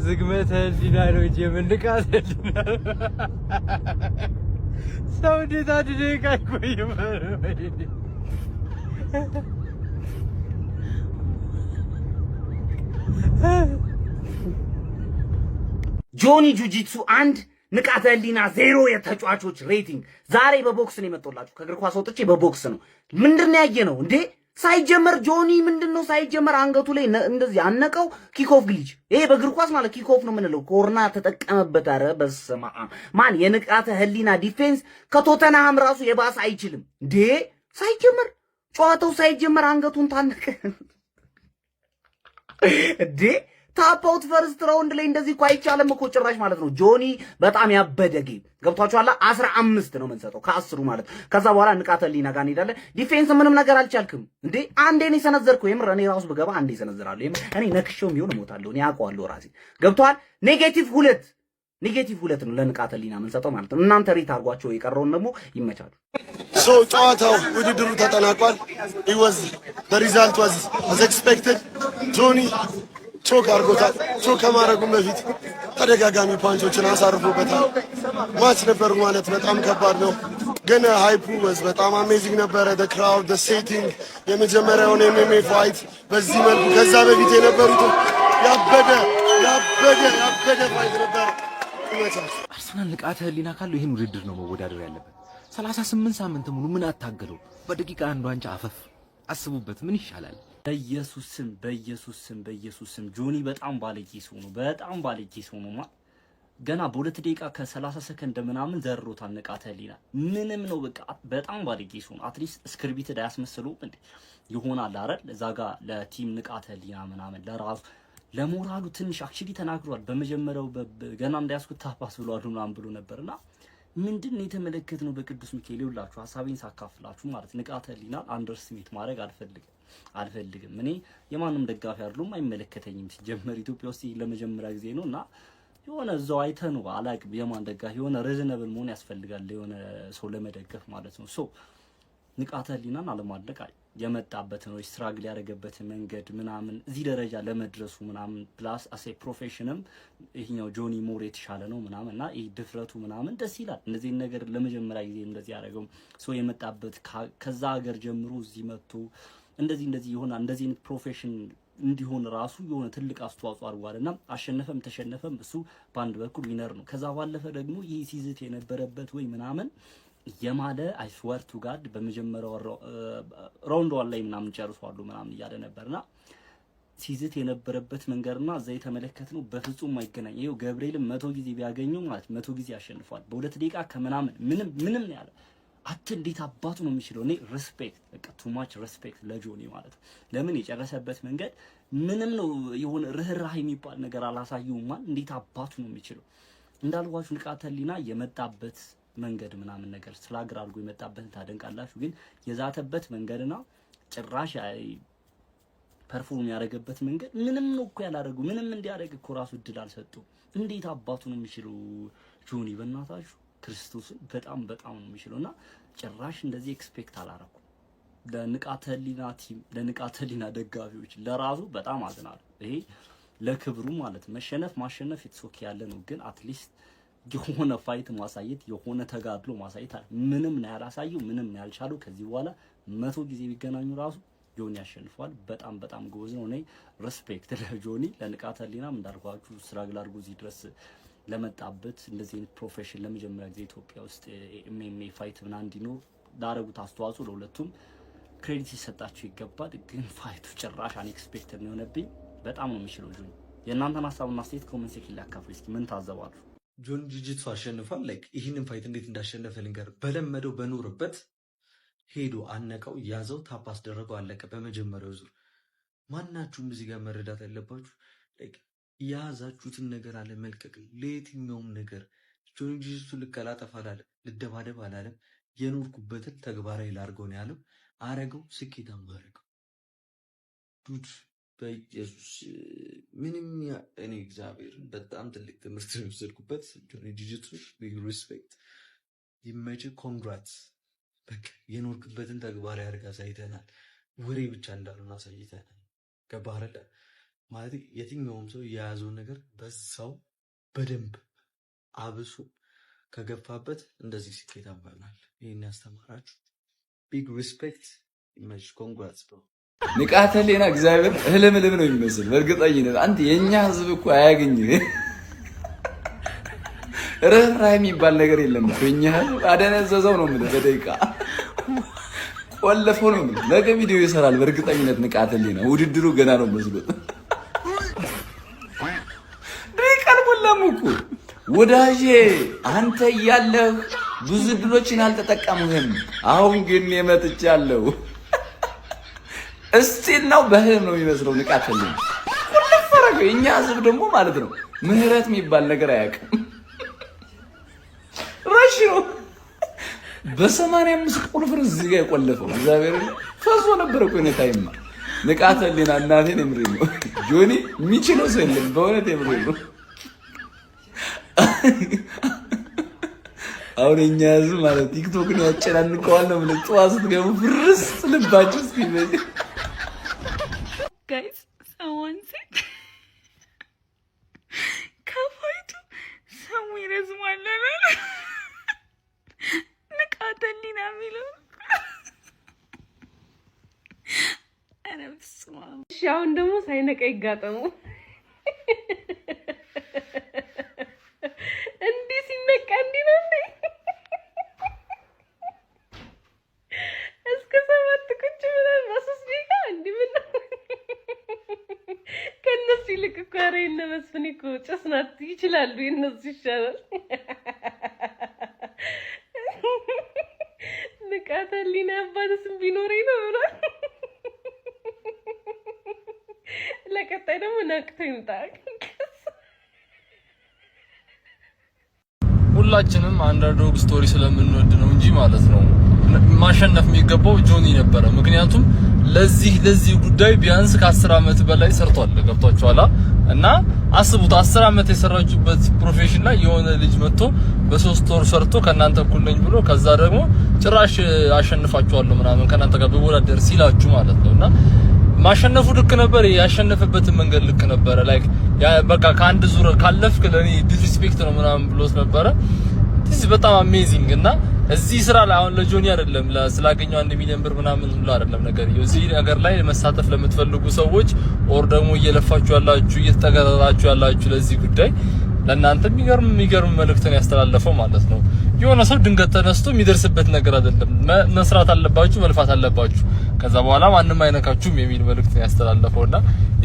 ዝግመተ ህሊና ነው እንጂ የምንቃት ህሊና ሰው እንዴት አንድ ደቂቃ አይቆይም? ጆኒ ጁጂትሱ 1 ንቃተ ህሊና 0 የተጫዋቾች ሬቲንግ ዛሬ በቦክስ ነው የመጣላችሁ። ከእግር ኳስ ወጥቼ በቦክስ ነው። ምንድነው ያየነው እንዴ? ሳይጀመር ጆኒ ምንድነው ሳይጀመር አንገቱ ላይ እንደዚህ አነቀው። ኪክኦፍ ግሊች። ይሄ በእግር ኳስ ማለት ኪክኦፍ ነው የምንለው። ኮርና ተጠቀመበት። አረ በስመ አብ ማን የንቃተ ህሊና ዲፌንስ ከቶተንሃም ራሱ የባሰ አይችልም እንዴ? ሳይጀመር ጨዋታው ሳይጀመር አንገቱን ታነቀ እንዴ? ታፕ አውት ፈርስት ራውንድ ላይ እንደዚህ እኮ አይቻልም እኮ ጭራሽ ማለት ነው። ጆኒ በጣም ያበደ ጌም ገብቷችኋል። 15 ነው የምንሰጠው ከ10 ማለት። ከዛ በኋላ ንቃተ ህሊና ጋር እንሄዳለን። ዲፌንስ ምንም ነገር አልቻልክም እንዴ? አንዴ ነው የሰነዘርከው። የምር እኔ ራሱ ብገባ አንዴ ሰነዝራለሁ። የምር እኔ ነክሼው የሚሆን እሞታለሁ። እኔ አውቀዋለሁ ራሴ። ገብቷል። ኔጌቲቭ 2 ነው ለንቃተ ህሊና የምንሰጠው ማለት ነው። እናንተ ሪት አድርጓቸው፣ የቀረውን ደግሞ ይመቻሉ። ጨዋታው ውድድሩ ተጠናቋል። the result was as expected. ጆኒ ቾክ አድርጎታል። ቾክ ከማድረጉም በፊት ተደጋጋሚ ፓንቾችን አሳርፎበታል። ማች ነበር ማለት በጣም ከባድ ነው፣ ግን ሃይፑ ወዝ በጣም አሜዚንግ ነበረ። the crowd the setting የመጀመሪያውን MMA ፋይት በዚህ መልኩ ከዛ በፊት የነበሩት ያበደ ፋይት ነበር። አርሰናል ንቃተ ህሊና ካለው ይሄን ውድድር ነው መወዳደር ያለበት። 38 ሳምንት ሙሉ ምን አታገለው? በደቂቃ አንድ ዋንጫ አፈፍ። አስቡበት፣ ምን ይሻላል? በኢየሱስ ስም ጆኒ በጣም ባለጌ ሰው ነው። ገና በ2 ደቂቃ ከ30 ሰከንድ ምናምን ዘሮታል ንቃተ ህሊና። ምንም ነው በቃ በጣም ባለጌ ሰው ነው። አትሊስት ስክሪፕትድ አያስመስሉም እንዴ? ይሆናል አይደል? እዛ ጋር ለቲም ንቃተ ህሊና ምናምን ለራሱ ለሞራሉ ትንሽ አክቹሊ ተናግሯል። በመጀመሪያው ገና እንዳያስኩት ታፓስ ብሏል ምናምን ብሎ ነበርና ምንድነው የተመለከትነው? በቅዱስ ሚካኤል ይውላችሁ ሐሳቤን ሳካፍላችሁ ማለት ንቃተ ህሊና አንደርስቲሜት ማድረግ አልፈልግም። እኔ የማንም ደጋፊ አይደሉም፣ አይመለከተኝም። ሲጀመር ኢትዮጵያ ውስጥ ለመጀመሪያ ጊዜ ነውና የሆነ እዛው አይተነው አላቅም የማን ደጋፊ የሆነ ሪዝነብል መሆን ያስፈልጋል የሆነ ሰው ለመደገፍ ማለት ነው። ሶ ንቃተ ህሊናን አለማድነቅ የመጣበት ነው ስትራግል ያደረገበት መንገድ ምናምን እዚህ ደረጃ ለመድረሱ ምናምን ፕላስ አሴ ፕሮፌሽንም ይሄኛው ጆኒ ሞር የተሻለ ነው ምናምንና ይሄ ድፍረቱ ምናምን ደስ ይላል። እንደዚህ ነገር ለመጀመሪያ ጊዜ እንደዚህ ያደረገው ሶ የመጣበት ከዛ ሀገር ጀምሮ እዚህ መጥቶ እንደዚህ ይሆናል እንደዚህ ፕሮፌሽን እንዲሆን ራሱ የሆነ ትልቅ አስተዋጽኦ አድርጓልና አሸነፈም ተሸነፈም እሱ በአንድ በኩል ዊነር ነው። ከዛ ባለፈ ደግሞ ይሄ ሲዝት የነበረበት ወይ ምናምን የማለ አይ ስዌር ቱ ጋድ በመጀመሪያው ራውንድ 1 ላይ ምናምን ጨርሷሉ ምናምን እያለ ነበርና ሲዝት የነበረበት መንገርና እዛ የተመለከትነው በፍጹም አይገናኝ። ይሄው ገብርኤልም 100 ጊዜ ቢያገኘው ማለት 100 ጊዜ ያሸንፋል በ2 ደቂቃ ከምናምን ምንም ያለ አት እንዴት አባቱ ነው የሚችለው? እኔ ሪስፔክት በቃ ቱ ማች ሪስፔክት ለጆኒ ማለት ነው። ለምን የጨረሰበት መንገድ ምንም ነው የሆነ ርህራህ የሚባል ነገር አላሳየውም። እንዴት አባቱ ነው የሚችለው? እንዳልኳችሁ ንቃተ ህሊና የመጣበት መንገድ ምናምን ነገር ስላግራ አድርጎ የመጣበትን ታደንቃላችሁ። ግን የዛተበት መንገድና ጭራሽ ፐርፎርም ያደረገበት መንገድ ምንም ነው እኮ ያላደረጉ ምንም እንዲያደርግ እኮ ራሱ እድል አልሰጡም። እንዴት አባቱ ነው የሚችለው ጆኒ? በእናታችሁ ክርስቶስን በጣም ነው የሚችለውና ጭራሽ እንደዚህ ኤክስፔክት አላረኩም። ለንቃተ ህሊና ቲም ለንቃተ ህሊና ደጋፊዎች ለራሱ በጣም አዝናለሁ። ይሄ ለክብሩ ማለት መሸነፍ ማሸነፍ ኢትሶኪ ያለ ነው። ግን አትሊስት የሆነ ፋይት ማሳየት የሆነ ተጋድሎ ማሳየት ምንም ነው ያላሳየው፣ ምንም ነው ያልቻለው። ከዚህ በኋላ 100 ጊዜ ቢገናኙ ራሱ ጆኒ ያሸንፋል። በጣም ጎበዝ ነው። እኔ ሪስፔክት ለጆኒ ለንቃተ ህሊናም እንዳልኳችሁ ስትራግል አድርጎ እዚህ ድረስ ለመጣበት እንደዚህ አይነት ፕሮፌሽን ለመጀመሪያ ጊዜ ኢትዮጵያ ውስጥ ኤምኤምኤ ፋይት ምናምን እንዲኖር ላደረጉት አስተዋጽኦ ለሁለቱም ክሬዲት ይሰጣቸው ይገባል። ግን ፋይቱ ጭራሽ አንኤክስፔክትድ ነው የሆነብኝ። በጣም ነው የሚችለው ጆኒ። የእናንተን ሀሳብና አስተያየት ኮሜንት ሴክሽን ላይ አካፍሉ እስኪ። ምን ታዘባሉ? ጆኒ ጁጂትሱ አሸንፏል። ላይክ ይህንን ፋይት እንዴት እንዳሸነፈ ልንገር። በለመደው በኖርበት ሄዶ አነቀው፣ ያዘው፣ ታፕ አስደረገው፣ አለቀ። በመጀመሪያው ዙር ማናችሁም እዚህ ጋር መረዳት ያለባችሁ ላይክ የያዛችሁትን ነገር አለመልቀቅ። ለየትኛውም ነገር ጆኒ ጁጂትሱ ልቀላጠፍ አላለም፣ ልደባደብ አላለም። የኖርኩበትን ተግባራዊ ላርገው ነው ያለው። አረገው፣ ስኬታማ አረገው። ዱድ በኢየሱስ ምንም እኔ እግዚአብሔርን በጣም ትልቅ ትምህርት ነው የወሰድኩበት። ጆኒ ጁጂትሱ ቢግ ሪስፔክት፣ ይመችህ፣ ኮንግራትስ። በቃ የኖርክበትን ተግባራዊ አድርገህ አሳይተናል። ወሬ ብቻ እንዳልሆነ አሳይተናል። ገባህ አይደል? ማለት የትኛውም ሰው የያዘውን ነገር በዛው በደንብ አብሶ ከገፋበት እንደዚህ ስኬታማ ይሆናል። ይሄን ያስተማራችሁ ቢግ ሪስፔክት ኢሜጅ ኮንግራትስ ብሮ። ንቃተ ህሊና እግዚአብሔር ህልም ነው የሚመስል በእርግጠኝነት አንተ የኛ ህዝብ እኮ አያገኝም። ርህራሄ የሚባል ነገር የለም እኮ የኛ ህዝብ አደነዘዘው ነው የምልህ። በደቂቃ ቆለፈው ነው የምልህ። ነገ ቪዲዮ ይሰራል በእርግጠኝነት ንቃተ ህሊና። ውድድሩ ገና ነው መስሎት ደቂቃን ሞላም እኮ ወዳጄ። አንተ እያለህ ብዙ ድሎችን አልተጠቀሙህም። አሁን ግን የመጥቻለሁ። እስቲል ነው በህልም ነው የሚመስለው ንቃተ ህሊና። ሁሉ የኛ ህዝብ ደግሞ ማለት ነው ምህረት የሚባል ነገር አያውቅም። ረሽዮ በ85 ቁልፍር እዚህ ጋር የቆለፈው እግዚአብሔር ፈሶ ነበር እኮ ነው ታይማ። ንቃተ ህሊና እናቴን የምሬ ነው ጆኒ የሚችለው ሰው የለም በእውነት የምሬ ነው። አሁን እኛ ህዝብ ማለት ቲክቶክን ያጨናንቀዋል ነው ማለት ጠዋት ስትገቡ ፍርስ ልባችሁ እስኪበይ ጋይስ someone said ከፋይቱ ሰው ይረዝማል አይደል? ንቃተ ህሊና የሚለው አረብስማ። እሺ አሁን ደግሞ ሳይነቃ ይጋጠሙ። እንዲህ ሲነቃ እንዲህ ነው እንዴ? እስከ 7 ቁጭ ብለን በሶስት ደቂቃ እንዲህ ምን ነው? ከነሱ ይልቅ እኮ ኧረ የእነ መስፍን እኮ ጭስ ናት ይችላሉ። የእነሱ ይሻላል። ንቃተ ህሊና አባትስም ቢኖረኝ ነው ብሏል። ለቀጣይ ደግሞ ነቅቶ ይምጣ። ሁላችንም አንደርዶግ ስቶሪ ስለምንወድ ነው እንጂ ማለት ነው ማሸነፍ የሚገባው ጆኒ ነበረ። ምክንያቱም ለዚህ ጉዳይ ቢያንስ ከ10 አመት በላይ ሰርቷል። ገብቷችኋል? እና አስቡት 10 አመት የሰራችሁበት ፕሮፌሽን ላይ የሆነ ልጅ መጥቶ በ3 ወር ሰርቶ ከናንተ እኩል ነኝ ብሎ ከዛ ደግሞ ጭራሽ አሸንፋችኋለሁ ምናምን ከናንተ ጋር በወዳደር ሲላችሁ ማለት ነውና ማሸነፉ ልክ ነበር። ያሸነፈበትን መንገድ ልክ ነበረ። ላይክ በቃ ከአንድ ዙር ካለፍክ ለኔ ዲስሪስፔክት ነው ምናምን ብሎት ነበረ። this በጣም አሜዚንግ እና እዚህ ስራ ላይ አሁን ለጆኒ አይደለም ስላገኘው 1 ሚሊዮን ብር ምናምን ሁሉ አይደለም ነገር እዚህ ነገር ላይ መሳተፍ ለምትፈልጉ ሰዎች ኦር ደግሞ እየለፋችሁ ያላችሁ እየተገረራችሁ ያላችሁ ለዚህ ጉዳይ ለእናንተ የሚገርም መልእክትን ያስተላለፈው ማለት ነው። የሆነ ሰው ድንገት ተነስቶ የሚደርስበት ነገር አይደለም። መስራት አለባችሁ፣ መልፋት አለባችሁ፣ ከዛ በኋላ ማንንም አይነካችሁም የሚል መልእክትን ያስተላለፈውና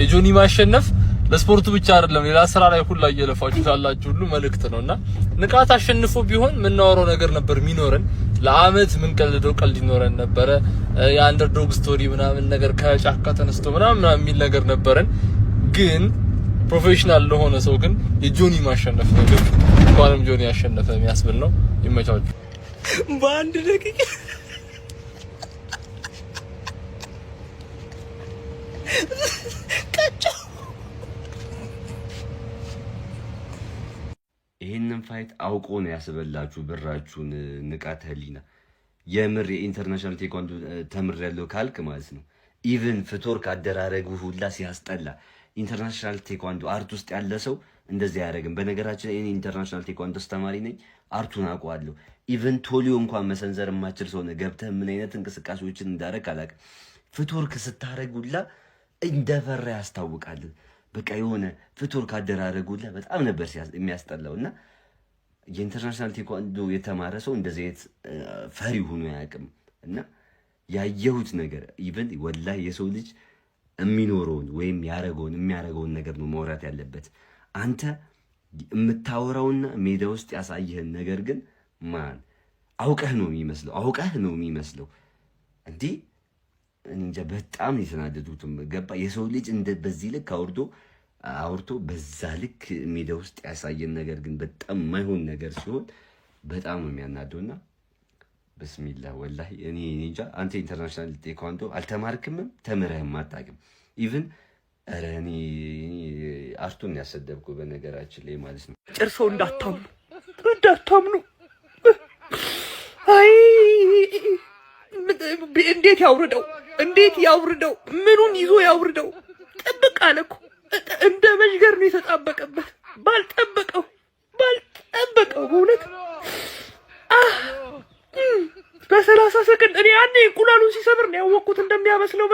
የጆኒ ማሸነፍ ለስፖርቱ ብቻ አይደለም ሌላ ስራ ላይ ሁሉ እየለፋችሁ ያላችሁ ሁሉ መልእክት ነውና ንቃት አሸንፎ ቢሆን ምናወራው ነገር ነበር የሚኖረን። ለአመት ምን ቀልደው ቀልድ ይኖረን ነበረ። የአንደርዶግ ስቶሪ ምናምን ነገር ከጫካ ተነስቶ ምናምን የሚል ነገር ነበረን። ግን ፕሮፌሽናል ለሆነ ሰው ግን የጆኒ ማሸነፍ ነው ግን እንኳንም ጆኒ ያሸነፈ የሚያስብል ነው። ይመቻችሁ። በአንድ ደቂቃ ይሄንን ፋይት አውቆ ነው ያስበላችሁ ብራችሁን። ንቃተ ህሊና የምር የኢንተርናሽናል ቴኳንዶ ተምሬያለሁ ካልክ ማለት ነው ኢቭን ፍቶር ካደራረጉ ሁላ ሲያስጠላ ኢንተርናሽናል ቴኳንዶ አርት ውስጥ ያለ ሰው እንደዚህ ያደርግም። በነገራችን ላይ እኔ ኢንተርናሽናል ቴኳንዶ አስተማሪ ነኝ፣ አርቱን አውቀዋለሁ። ኢቭን ቶሊዮ እንኳን መሰንዘር የማችል ሰው ነው ገብተህ ምን አይነት እንቅስቃሴዎችን እንዳደረግ አላውቅም። ፍቶርክ ስታረጉላ እንደፈራ ያስታውቃል። በቃ የሆነ ፍቶር ካደራረጉላ በጣም ነበር የሚያስጠላውና የኢንተርናሽናል ቴኳንዶ የተማረ ሰው እንደዚህ አይነት ፈሪ ሆኖ አያውቅም። እና ያየሁት ነገር ኢቭን ወላሂ የሰው ልጅ የሚኖረውን ወይም የሚያረገውን ነገር ነው ማውራት ያለበት። አንተ የምታወራውና ሜዳ ውስጥ ያሳየህን ነገር ግን ማን አውቀህ ነው የሚመስለው እንዴ? እንጃ በጣም የተናደዱትም ገባ። የሰው ልጅ እንደ በዚህ ልክ አውርቶ በዛ ልክ ሜዳ ውስጥ ያሳየን ነገር ግን በጣም የማይሆን ነገር ሲሆን በጣም ነው የሚያናደውና በስሚላህ ወላሂ እኔ እንጃ። አንተ ኢንተርናሽናል ቴኳንዶ አልተማርክምም ተምረህም አታውቅም። ኢቭን ኧረ እኔ አርቱን ያሰደብኩ በነገራችን ላይ ማለት ነው። ጨርሰው እንዳታምኑ። አይ እንዴት ያውርደው? ምኑን ይዞ ያውርደው? ጥብቅ አለ እኮ እንደ መዥገር ነው የተጣበቀበት። ባልጠበቀው በእውነት በ30 ሰከንድ እኔ አንዴ እንቁላሉን ሲሰብር ነው ያወቅኩት እንደሚያመስለው።